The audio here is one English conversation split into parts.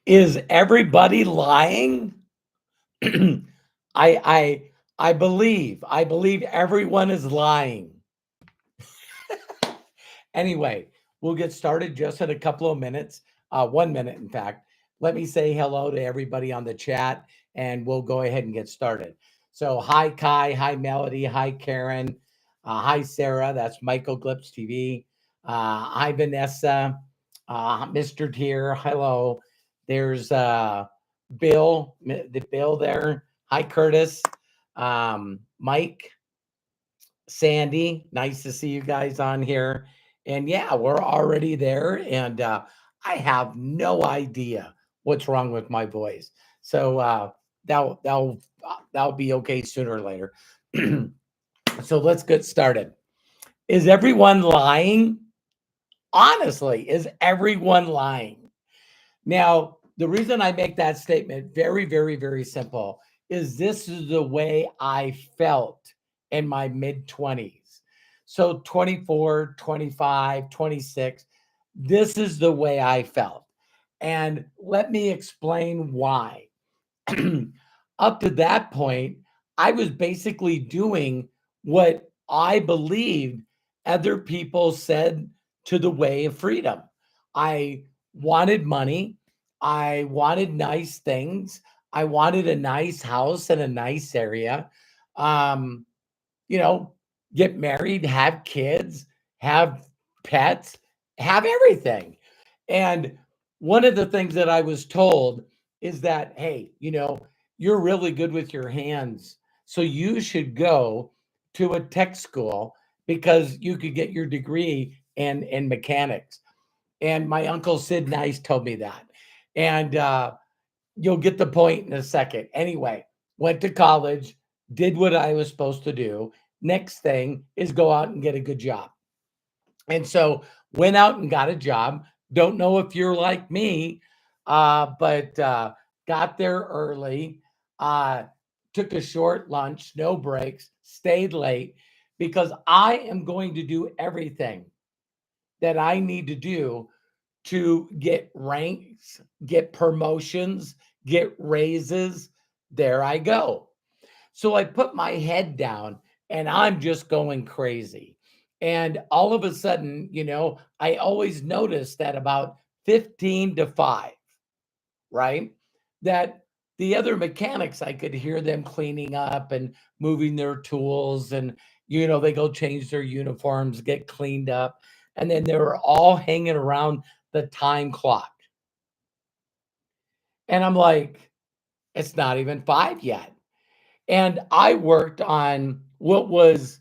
Is everybody lying? I I believe everyone is lying. Anyway, we'll get started just in a couple of minutes. 1 minute, in fact. Let me say hello to everybody on the chat, and we'll go ahead and get started. So, hi Kai, hi Melody, hi Karen, hi Sarah. That's Michael Glips TV. Hi Vanessa, Mr. Tier. Hello. There's the Bill there. Hi Curtis, Mike, Sandy, nice to see you guys on here. And yeah, we're already there. And I have no idea what's wrong with my voice. So that'll be okay sooner or later. So let's get started. Is everyone lying? Honestly, is everyone lying? Now, the reason I make that statement very, very, very simple is this is the way I felt in my mid 20s. So 24, 25, 26, this is the way I felt. And let me explain why. Up to that point, I was basically doing what I believed other people said to the way of freedom. I wanted money. I wanted nice things. I wanted a nice house in a nice area. Um, you know, get married, have kids, have pets, have everything. And one of the things that I was told is that, hey, you're really good with your hands. So you should go to a tech school because you could get your degree in mechanics. And my uncle Sid Nice told me that. And you'll get the point in a second. Anyway, went to college, did what I was supposed to do. Next thing is go out and get a good job. And so went out and got a job. Don't know if you're like me, but got there early, uh, took a short lunch, no breaks, stayed late because I am going to do everything that I need to do to get ranks, get promotions, get raises. There I go. So I put my head down and I'm just going crazy. And all of a sudden, I always notice that about 15 to 5, right? That the other mechanics, I could hear them cleaning up and moving their tools and, they go change their uniforms, get cleaned up. And then they were all hanging around the time clock. And I'm like, it's not even 5 yet. And I worked on what was,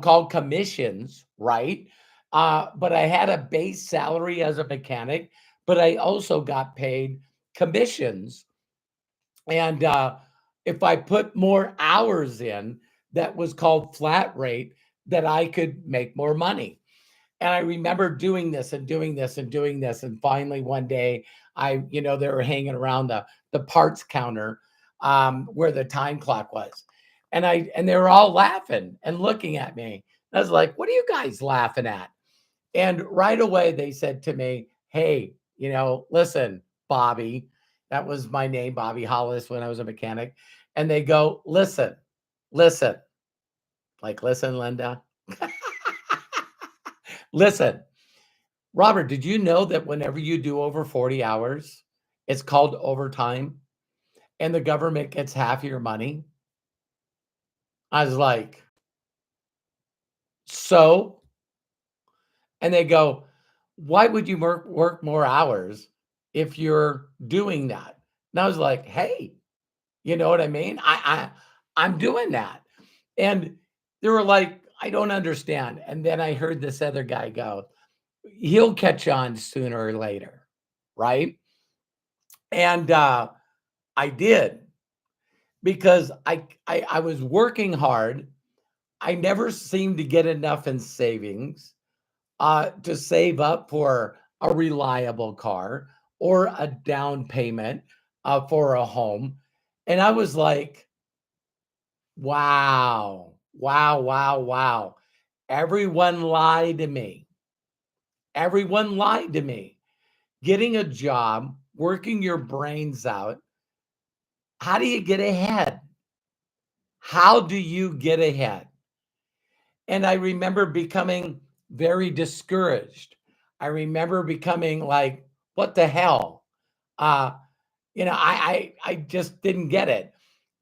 called commissions, right? But I had a base salary as a mechanic, but I also got paid commissions. And if I put more hours in, that was called flat rate, that I could make more money. And I remember doing this and doing this and doing this. And finally, one day, they were hanging around the parts counter where the time clock was. And they were all laughing and looking at me. I was like, what are you guys laughing at? And right away, they said to me, hey, listen, Bobby, that was my name, Bobby Hollis, when I was a mechanic. And they go, listen, like, listen, Linda, listen. Robert, did you know that whenever you do over 40 hours, it's called overtime and the government gets half of your money? I was like, so? And they go, why would you work more hours if you're doing that? And I was like, hey, you know what I mean? I'm doing that. And they were like, I don't understand. And then I heard this other guy go, he'll catch on sooner or later, right? And I did because I was working hard. I never seemed to get enough in savings to save up for a reliable car or a down payment for a home. And I was like, wow, wow, wow, wow. Everyone lied to me. Everyone lied to me. Getting a job working your brains out. How do you get ahead? How do you get ahead? And I remember becoming very discouraged. I remember becoming like, what the hell? Uh, I just didn't get it.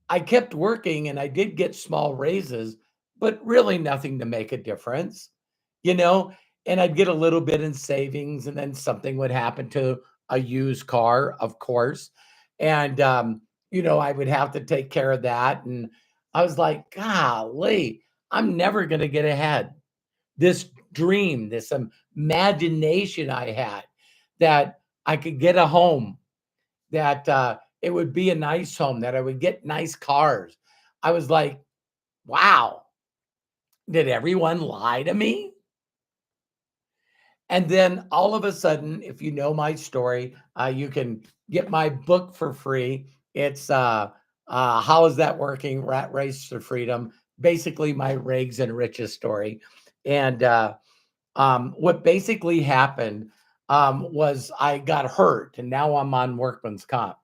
I kept working and I did get small raises, but really nothing to make a difference, you know? And I'd get a little bit in savings and then something would happen to a used car, of course. And, I would have to take care of that. And I was like, golly, I'm never going to get ahead. This dream, this imagination I had that I could get a home, that it would be a nice home, that I would get nice cars. I was like, wow, did everyone lie to me? And then all of a sudden, if you know my story, you can get my book for free. It's How Is That Working? Rat Race to Freedom. Basically, my rags and riches story. And what basically happened was I got hurt and now I'm on workman's comp.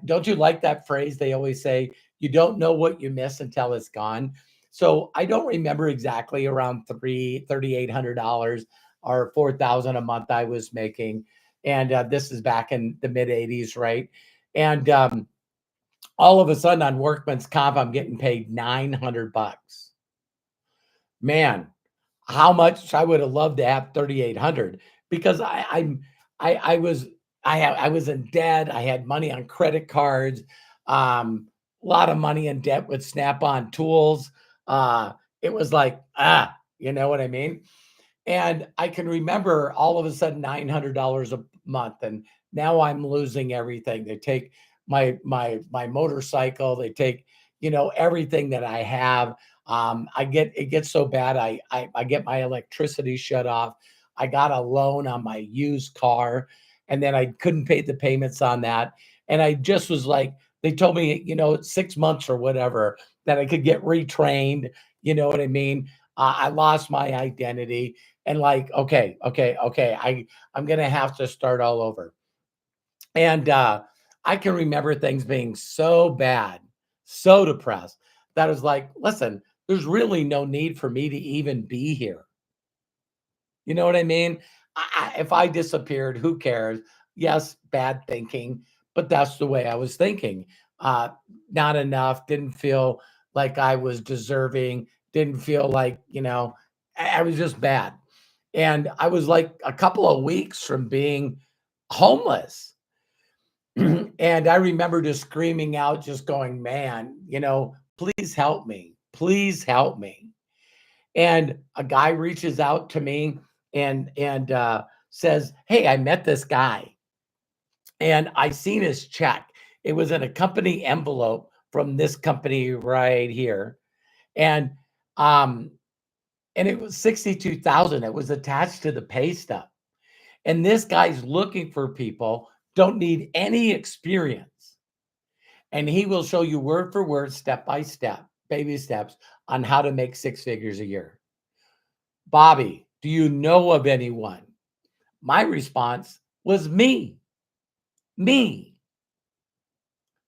Don't you like that phrase? They always say, you don't know what you miss until it's gone. So I don't remember exactly around $3,800 or 4,000 a month I was making. And this is back in the mid 80s, right? And all of a sudden on workman's comp, I'm getting paid $900. Man, how much I would have loved to have 3,800 because I was I was in debt. I had money on credit cards, a lot of money in debt with Snap-on tools. It was like, you know what I mean? And I can remember all of a sudden $900 a month, and now I'm losing everything. They take my motorcycle. They take everything that I have. It gets so bad. I get my electricity shut off. I got a loan on my used car, and then I couldn't pay the payments on that. And I just was like, they told me 6 months or whatever that I could get retrained. You know what I mean? I lost my identity and like, okay, I'm gonna have to start all over. And I can remember things being so bad, so depressed that I was like, listen, there's really no need for me to even be here. You know what I mean? If I disappeared, who cares? Yes, bad thinking, but that's the way I was thinking. Uh, Not enough, didn't feel like I was deserving, didn't feel like, I was just bad. And I was like a couple of weeks from being homeless. And I remember just screaming out, just going, man, please help me. Please help me. And a guy reaches out to me and says, hey, I met this guy and I seen his check. It was in a company envelope from this company right here. And um, and it was 62,000. It was attached to the pay stub. And this guy's looking for people, don't need any experience. And he will show you word for word, step by step, baby steps on how to make six figures a year. Bobby, do you know of anyone? My response was me, me.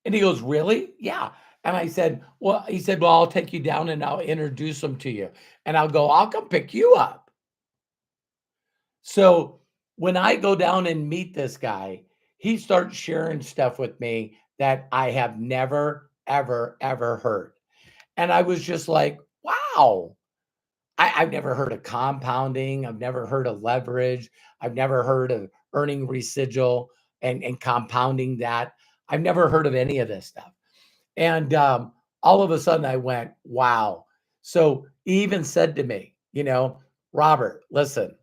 And he goes, really? Yeah. And I said, well, he said, well, I'll take you down and I'll introduce them to you. And I'll go, I'll come pick you up. So when I go down and meet this guy, he starts sharing stuff with me that I have never, ever, ever heard. And I was just like, wow, I've never heard of compounding. I've never heard of leverage. I've never heard of earning residual and compounding that. I've never heard of any of this stuff. And all of a sudden I went, wow. So he even said to me, Robert, listen,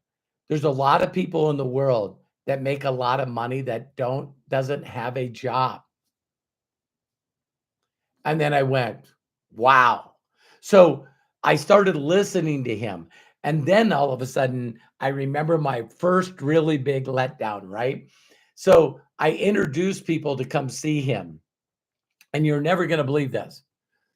there's a lot of people in the world that make a lot of money that doesn't have a job. And then I went, wow. So I started listening to him. And then all of a sudden, I remember my first really big letdown, right? So I introduced people to come see him. And you're never going to believe this.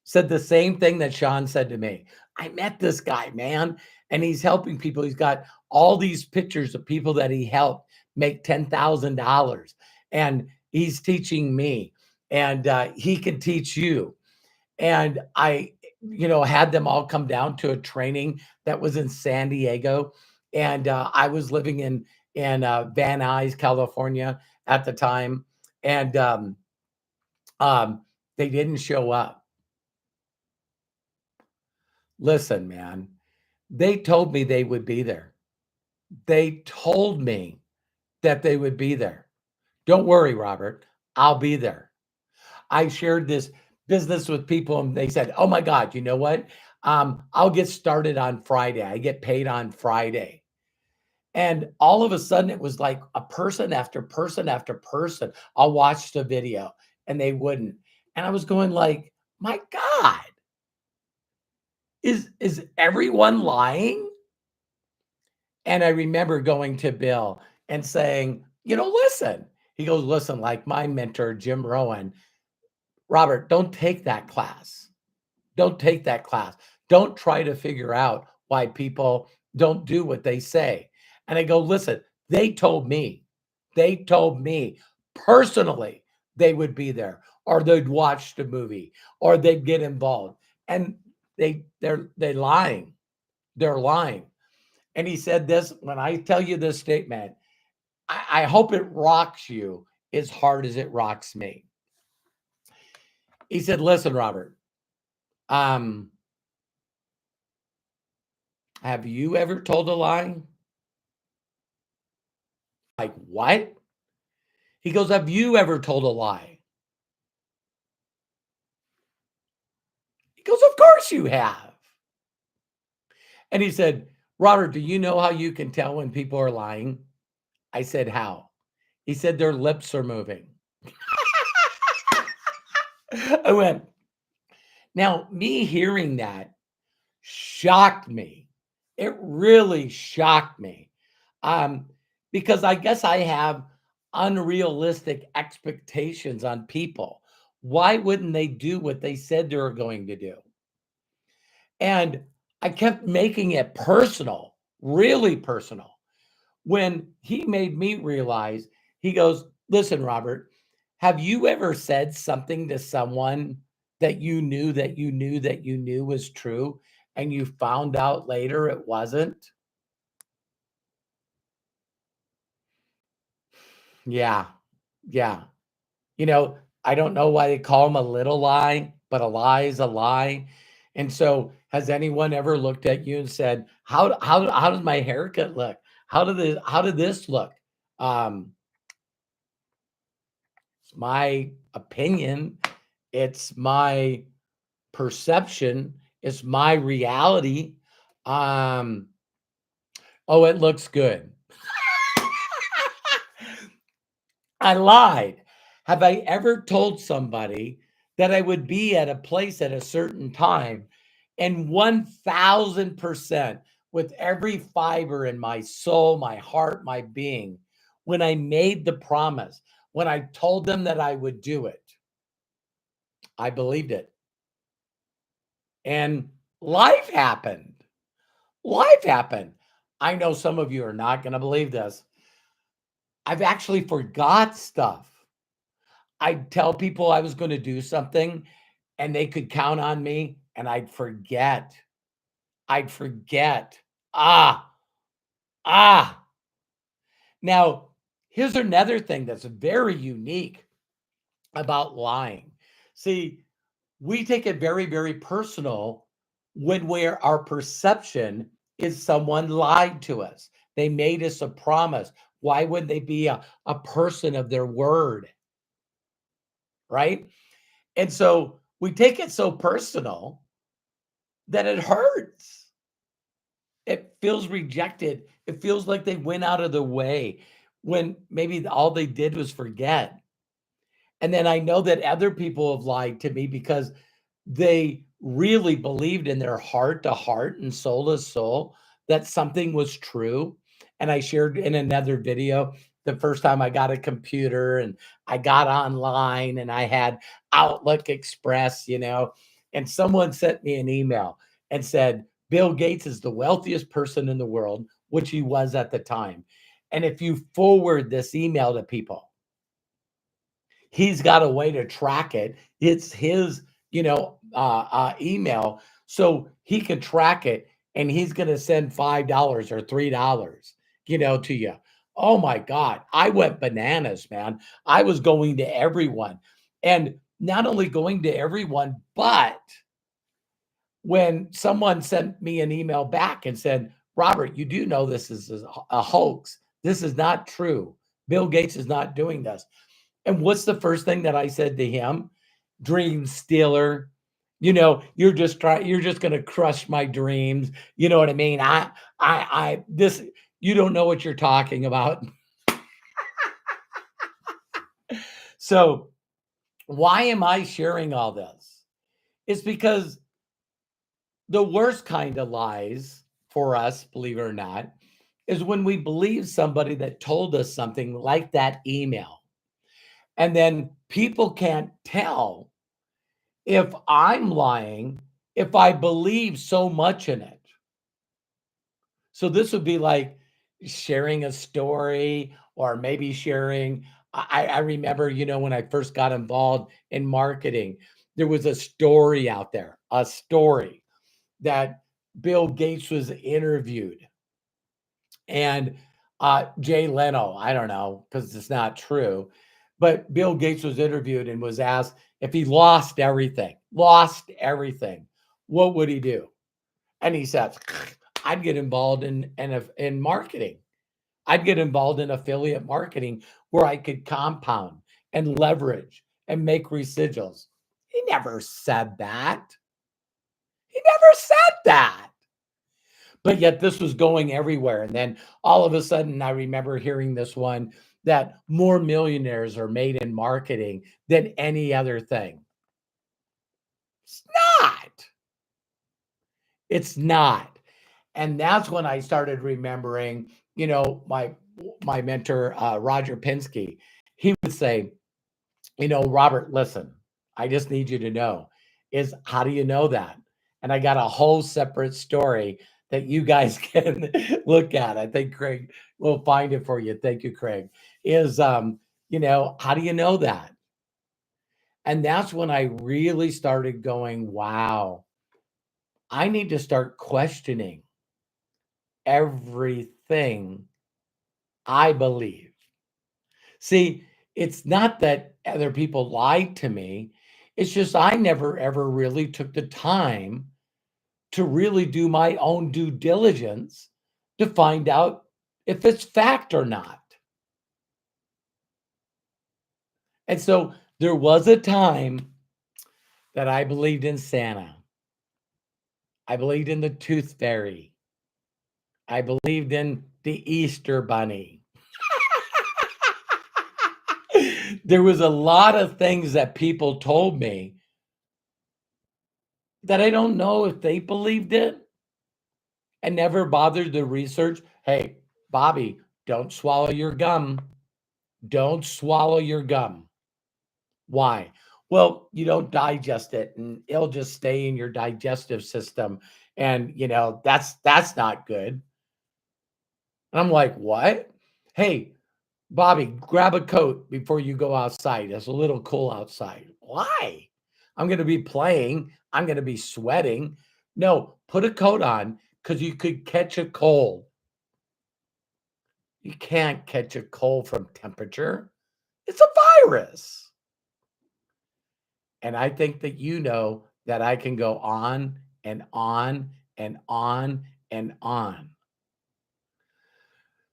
Said the same thing that Sean said to me. I met this guy, man, and he's helping people. He's got all these pictures of people that he helped make $10,000. and he's teaching me, and he can teach you. And I, had them all come down to a training that was in San Diego, and I was living in Van Nuys, California at the time, and um, they didn't show up. Listen, man, they told me they would be there. They told me that they would be there. Don't worry, Robert, I'll be there. I shared this business with people and they said, "Oh my God, you know what? I'll get started on Friday. I get paid on Friday." And all of a sudden, it was like a person after person after person. I'll watch the video and they wouldn't. And I was going like, my God, is everyone lying? And I remember going to Bill and saying, listen. He goes, listen, like my mentor, Jim Rohn, Robert, don't take that class. Don't take that class. Don't try to figure out why people don't do what they say. And I go, listen, they told me personally they would be there, or they'd watch the movie, or they'd get involved. And they're lying. They're lying. And he said this, when I tell you this statement, I hope it rocks you as hard as it rocks me. He said, listen, Robert, have you ever told a lie? Like, what? He goes, have you ever told a lie? He goes, of course you have. And he said, Robert, do you know how you can tell when people are lying? I said, how? He said, their lips are moving. I went, now, me hearing that shocked me. It really shocked me. Um, because I guess I have unrealistic expectations on people. Why wouldn't they do what they said they were going to do? And I kept making it personal, really personal. When he made me realize, he goes, listen, Robert, have you ever said something to someone that you knew that you knew that you knew was true and you found out later it wasn't? Yeah. Yeah. I don't know why they call them a little lie, but a lie is a lie. And so, has anyone ever looked at you and said, how does my haircut look? How did this look? Um, it's my opinion, it's my perception, it's my reality. Um, oh, it looks good. I lied. Have I ever told somebody that I would be at a place at a certain time, and 1000% with every fiber in my soul, my heart, my being, when I made the promise, when I told them that I would do it, I believed it. And life happened. Life happened. I know some of you are not going to believe this. I've actually forgot stuff. I'd tell people I was going to do something and they could count on me and I'd forget. I'd forget. Ah, ah. Now, here's another thing that's very unique about lying. See, we take it very, very personal when where our perception is someone lied to us. They made us a promise. Why wouldn't they be a person of their word? Right? And so we take it so personal that it hurts. It feels rejected. It feels like they went out of the way when maybe all they did was forget. And then I know that other people have lied to me because they really believed in their heart to heart and soul to soul that something was true. And I shared in another video the first time I got a computer and I got online and I had Outlook Express, and someone sent me an email and said, Bill Gates is the wealthiest person in the world, which he was at the time. And if you forward this email to people, He's got a way to track it. It's his, email. So he can track it and he's going to send $5 or $3, to you. Oh my God. I went bananas, man. I was going to everyone, and not only going to everyone, but when someone sent me an email back and said, Robert, you do know this is a hoax. This is not true. Bill Gates is not doing this. And what's the first thing that I said to him? Dream stealer. You're just going to crush my dreams. You know what I mean? This, you don't know what you're talking about. So why am I sharing all this? It's because the worst kind of lies for us, believe it or not, is when we believe somebody that told us something like that email. And then people can't tell if I'm lying, if I believe so much in it. So this would be like sharing a story, or maybe sharing. I remember, when I first got involved in marketing, there was a story out there, a story that Bill Gates was interviewed, and Jay Leno, I don't know, because it's not true, but Bill Gates was interviewed and was asked if he lost everything, what would he do? And he says, I'd get involved in marketing. I'd get involved in affiliate marketing where I could compound and leverage and make residuals. He never said that. He never said that. But yet this was going everywhere. And then all of a sudden, I remember hearing this one that more millionaires are made in marketing than any other thing. It's not. It's not. And that's when I started remembering, my mentor, Roger Pinsky. He would say, Robert, listen, I just need you to know is, how do you know that? And I got a whole separate story that you guys can look at. I think Craig will find it for you. Thank you, Craig. Is, how do you know that? And that's when I really started going, wow, I need to start questioning everything I believe. See, it's not that other people lied to me. It's just I never ever really took the time to really do my own due diligence to find out if it's fact or not. And so there was a time that I believed in Santa. I believed in the Tooth Fairy. I believed in the Easter Bunny. There was a lot of things that people told me that I don't know if they believed it and never bothered to research. Hey, Bobby, don't swallow your gum. Don't swallow your gum. Why? Well, you don't digest it and it'll just stay in your digestive system. And that's not good. And I'm like, what? Hey, Bobby, grab a coat before you go outside. It's a little cool outside. Why? I'm going to be playing. I'm going to be sweating. No, put a coat on because you could catch a cold. You can't catch a cold from temperature. It's a virus. And I think that that I can go on and on and on and on.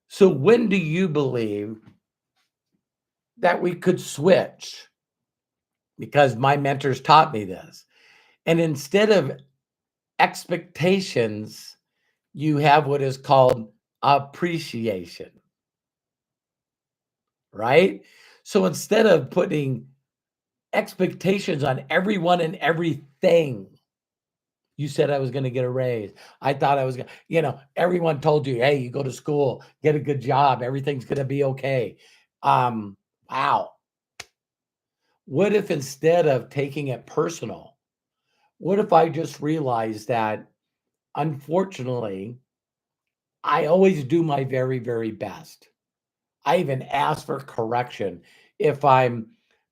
So when do you believe that we could switch? Because my mentors taught me this. And instead of expectations, you have what is called appreciation, right? So instead of putting expectations on everyone and everything, you said I was going to get a raise. I thought I was going to, everyone told you, hey, you go to school, get a good job, everything's going to be okay. Wow. What if instead of taking it personal, what if I just realized that unfortunately, I always do my very, very best. I even ask for correction if I'm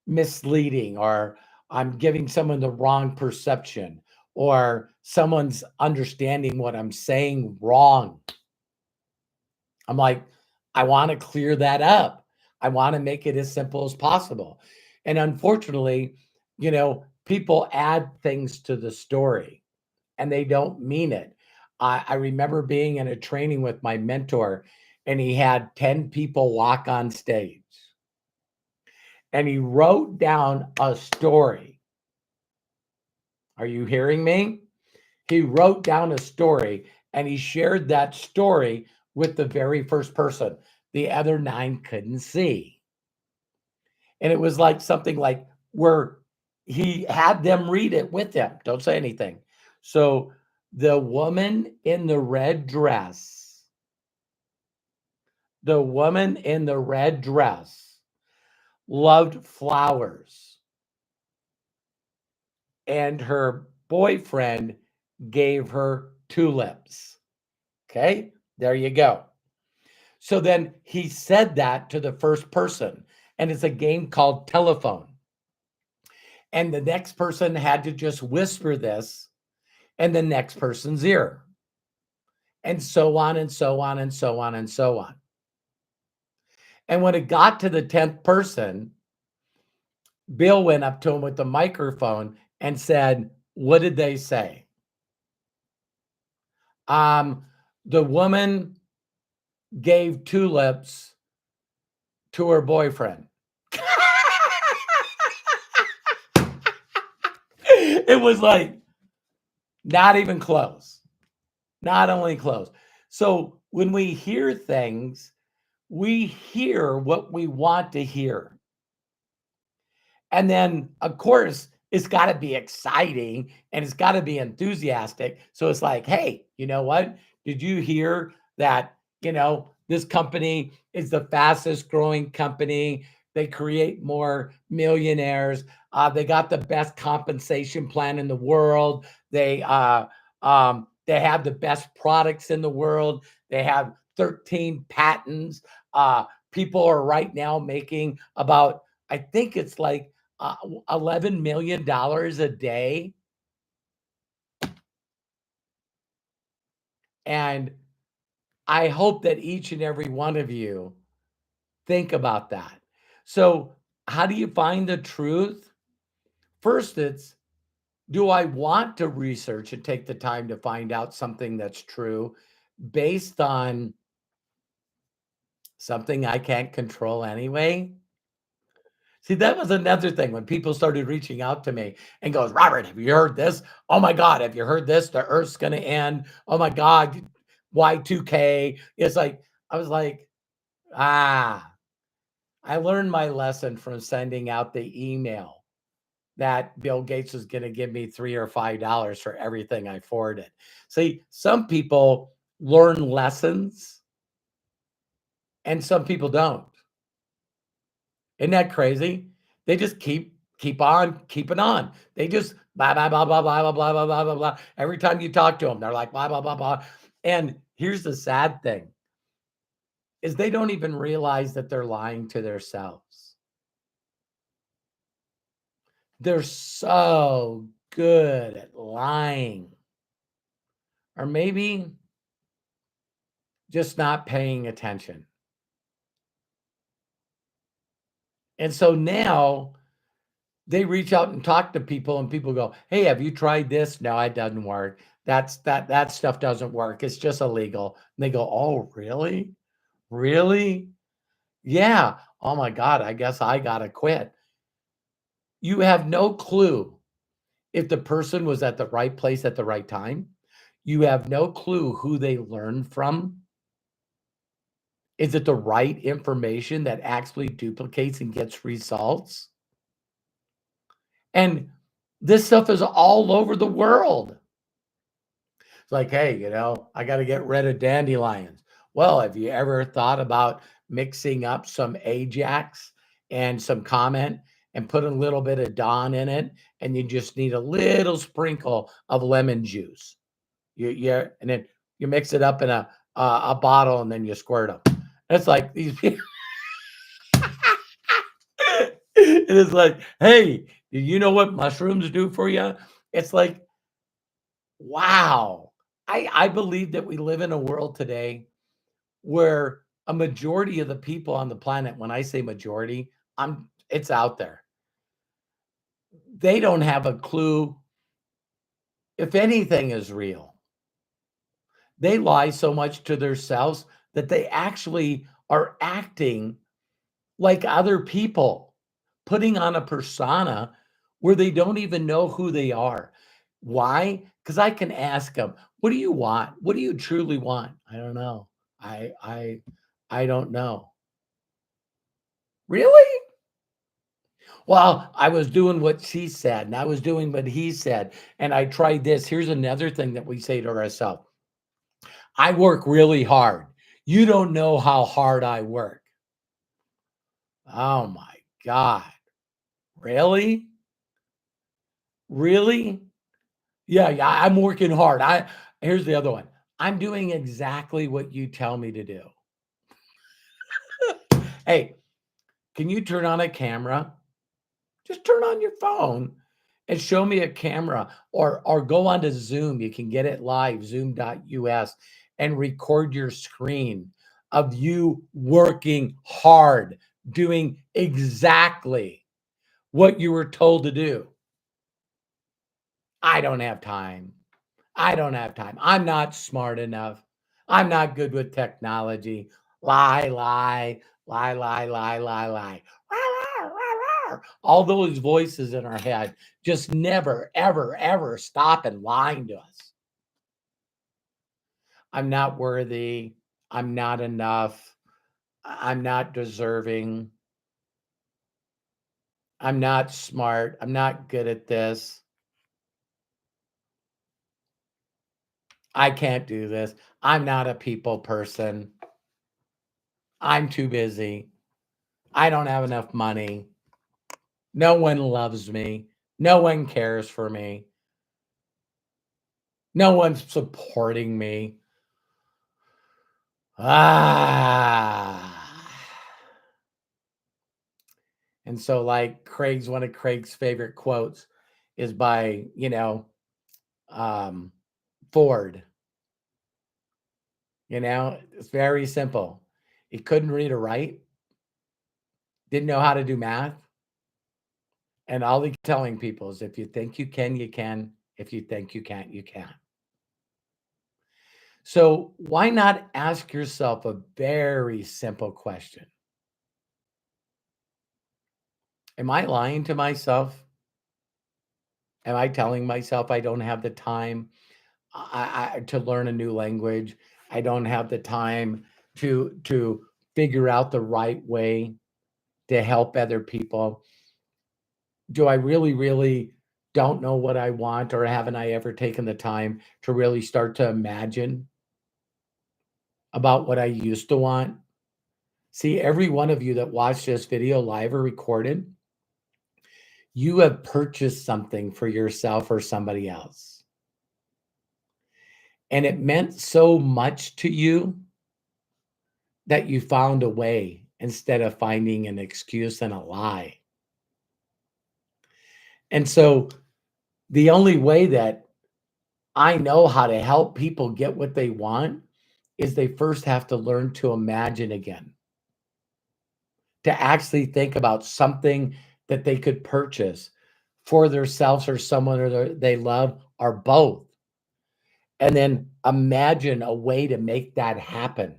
misleading, or I'm giving someone the wrong perception, or someone's understanding what I'm saying wrong. I'm like, I want to clear that up. I want to make it as simple as possible. And unfortunately, people add things to the story and they don't mean it. I remember being in a training with my mentor, and he had 10 people walk on stage, and he wrote down a story. Are you hearing me? He wrote down a story and he shared that story with the very first person. The other 9 couldn't see. And it was like something like where he had them read it with him. Don't say anything. So the woman in the red dress, loved flowers, and her boyfriend gave her tulips. Okay, there you go. So then he said that to the first person, and it's a game called telephone. And the next person had to just whisper this in the next person's ear, and so on and so on and so on and so on. And when it got to the 10th person, Bill went up to him with the microphone and said, "What did they say?" The woman gave tulips to her boyfriend. It was like not even close. Not only close. So when we hear things, we hear what we want to hear. And then, of course, it's got to be exciting and it's got to be enthusiastic. So it's like, hey, you know what? Did you hear that, this company is the fastest growing company? They create more millionaires. They got the best compensation plan in the world. They have the best products in the world. They have 13 patents. People are right now making about, I think it's like $11 million a day. And I hope that each and every one of you think about that. So, how do you find the truth? First, it's, do I want to research and take the time to find out something that's true based on something I can't control anyway? See, that was another thing when people started reaching out to me and goes, "Robert, have you heard this? Oh my God, have you heard this? The Earth's going to end. Oh my God, Y2K." It's like, I was like, I learned my lesson from sending out the email that Bill Gates was going to give me $3 or $5 for everything I forwarded. See, some people learn lessons and some people don't. Isn't that crazy? They just keep on keeping on. They just blah blah blah blah blah blah blah blah blah blah blah. Every time you talk to them, they're like blah blah blah blah. And here's the sad thing: is they don't even realize that they're lying to themselves. They're so good at lying, or maybe just not paying attention. And so now they reach out and talk to people, and people go, "Hey, have you tried this?" "No, it doesn't work. That stuff doesn't work. It's just illegal." And they go, "Oh, really? Really? Yeah. Oh my God, I guess I gotta quit." You have no clue if the person was at the right place at the right time. You have no clue who they learned from. Is it the right information that actually duplicates and gets results? And this stuff is all over the world. It's like, hey, I got to get rid of dandelions. Well, have you ever thought about mixing up some Ajax and some comment and put a little bit of Dawn in it, and you just need a little sprinkle of lemon juice? And then you mix it up in a bottle, and then you squirt them. It's like these people. It is like, hey, do you know what mushrooms do for you? It's like, wow. I believe that we live in a world today where a majority of the people on the planet, when I say majority, it's out there. They don't have a clue if anything is real. They lie so much to themselves that they actually are acting like other people, putting on a persona where they don't even know who they are. Why? Because I can ask them, what do you want? What do you truly want? I don't know. I don't know. Really? Well, I was doing what she said, and I was doing what he said, and I tried this. Here's another thing that we say to ourselves. I work really hard. You don't know how hard I work. Oh my God. Really? Really? Yeah, I'm working hard. Here's the other one. I'm doing exactly what you tell me to do. Hey, can you turn on a camera? Just turn on your phone and show me a camera or go onto Zoom. You can get it live, zoom.us, and record your screen of you working hard, doing exactly what you were told to do. I don't have time. I don't have time. I'm not smart enough. I'm not good with technology. Lie, lie, lie, lie, lie, lie, lie. All those voices in our head just never, ever, ever stop and lying to us. I'm not worthy. I'm not enough. I'm not deserving. I'm not smart. I'm not good at this. I can't do this. I'm not a people person. I'm too busy. I don't have enough money. No one loves me. No one cares for me. No one's supporting me. And so, like one of Craig's favorite quotes is by, Ford. It's very simple. He couldn't read or write, didn't know how to do math. And all he telling people is if you think you can, you can. If you think you can't, you can't. So why not ask yourself a very simple question? Am I lying to myself? Am I telling myself I don't have the time to learn a new language? I don't have the time to figure out the right way to help other people. Do I really, really don't know what I want, or haven't I ever taken the time to really start to imagine about what I used to want? See, every one of you that watched this video live or recorded, you have purchased something for yourself or somebody else. And it meant so much to you that you found a way instead of finding an excuse and a lie. And so the only way that I know how to help people get what they want is they first have to learn to imagine again, to actually think about something that they could purchase for themselves or someone they love or both. And then imagine a way to make that happen.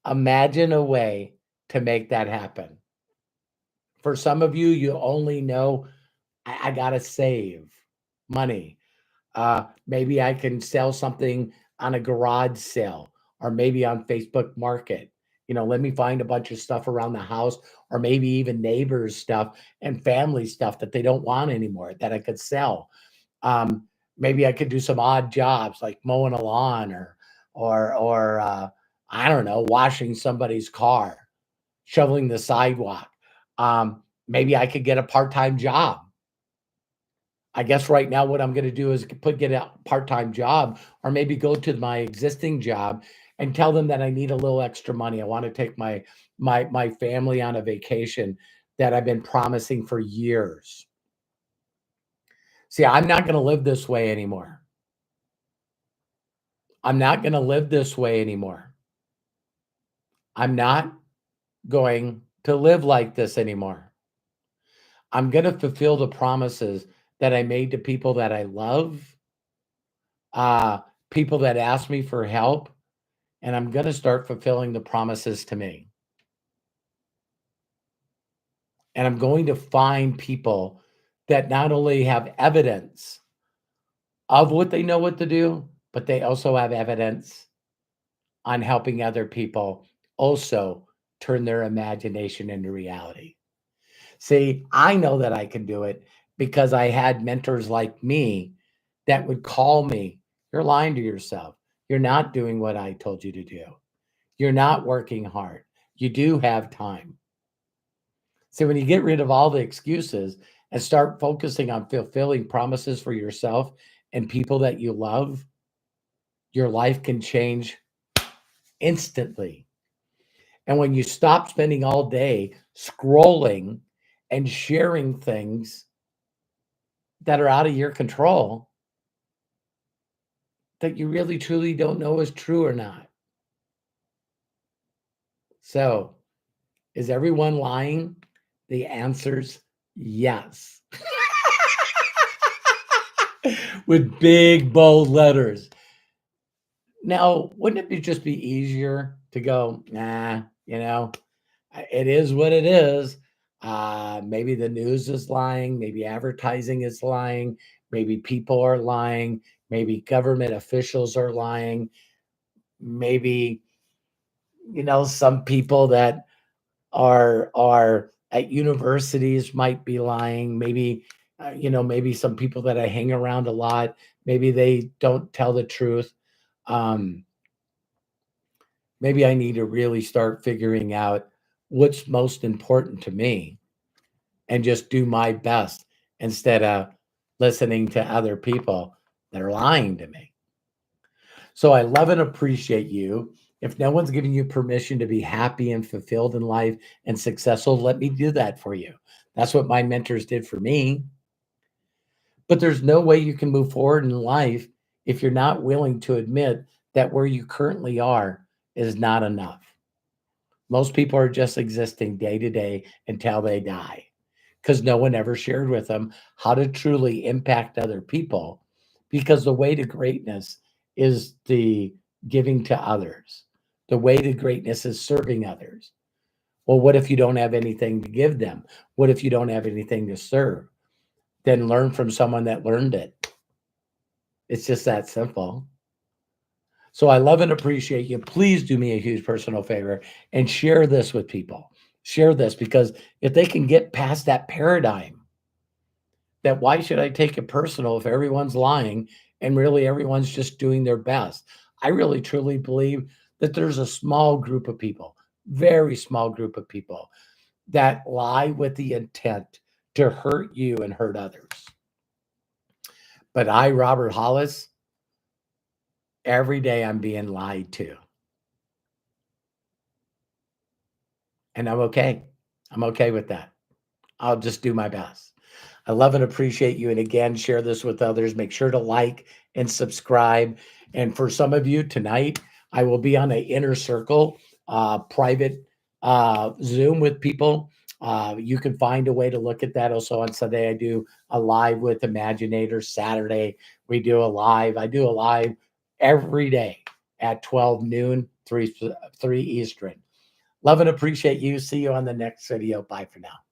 Imagine a way to make that happen. For some of you, you only know, I got to save money. Maybe I can sell something on a garage sale or maybe on Facebook Market. Let me find a bunch of stuff around the house or maybe even neighbors' stuff and family stuff that they don't want anymore that I could sell. Maybe I could do some odd jobs like mowing a lawn or I don't know, washing somebody's car, shoveling the sidewalk. Maybe I could get a part-time job. I guess right now what I'm going to do is get a part-time job or maybe go to my existing job and tell them that I need a little extra money. I want to take my family on a vacation that I've been promising for years. See, I'm not going to live this way anymore. I'm not going to live this way anymore. I'm not going to live like this anymore. I'm going to fulfill the promises that I made to people that I love, people that ask me for help, and I'm going to start fulfilling the promises to me. And I'm going to find people that not only have evidence of what they know what to do, but they also have evidence on helping other people also turn their imagination into reality. See, I know that I can do it because I had mentors like me that would call me. You're lying to yourself. You're not doing what I told you to do. You're not working hard. You do have time. So when you get rid of all the excuses and start focusing on fulfilling promises for yourself and people that you love, your life can change instantly. And when you stop spending all day scrolling and sharing things that are out of your control that you really truly don't know is true or not. So, is everyone lying? The answer's yes. With big bold letters. Now, wouldn't it just be easier to go, nah, it is what it is. Maybe the news is lying. Maybe advertising is lying. Maybe people are lying. Maybe government officials are lying. Maybe, some people that are at universities might be lying. Maybe, maybe some people that I hang around a lot, maybe they don't tell the truth. Um, Maybe I need to really start figuring out what's most important to me and just do my best instead of listening to other people that are lying to me. So I love and appreciate you. If no one's giving you permission to be happy and fulfilled in life and successful, let me do that for you. That's what my mentors did for me. But there's no way you can move forward in life if you're not willing to admit that where you currently are is not enough. Most people are just existing day to day until they die because no one ever shared with them how to truly impact other people. Because the way to greatness is the giving to others, the way to greatness is serving others. Well, what if you don't have anything to give them? What if you don't have anything to serve? Then learn from someone that learned it. It's just that simple. So I love and appreciate you. Please do me a huge personal favor and share this with people. Share this because if they can get past that paradigm, that why should I take it personal if everyone's lying and really everyone's just doing their best? I really truly believe that there's a small group of people, very small group of people that lie with the intent to hurt you and hurt others. But I, Robert Hollis, every day I'm being lied to. And I'm okay. I'm okay with that. I'll just do my best. I love and appreciate you. And again, share this with others. Make sure to like and subscribe. And for some of you tonight, I will be on an inner circle, private Zoom with people. You can find a way to look at that. Also on Sunday, I do a live with Imaginators. Saturday, we do a live. I do a live every day at 12 noon, 3 Eastern. Love and appreciate you. See you on the next video. Bye for now.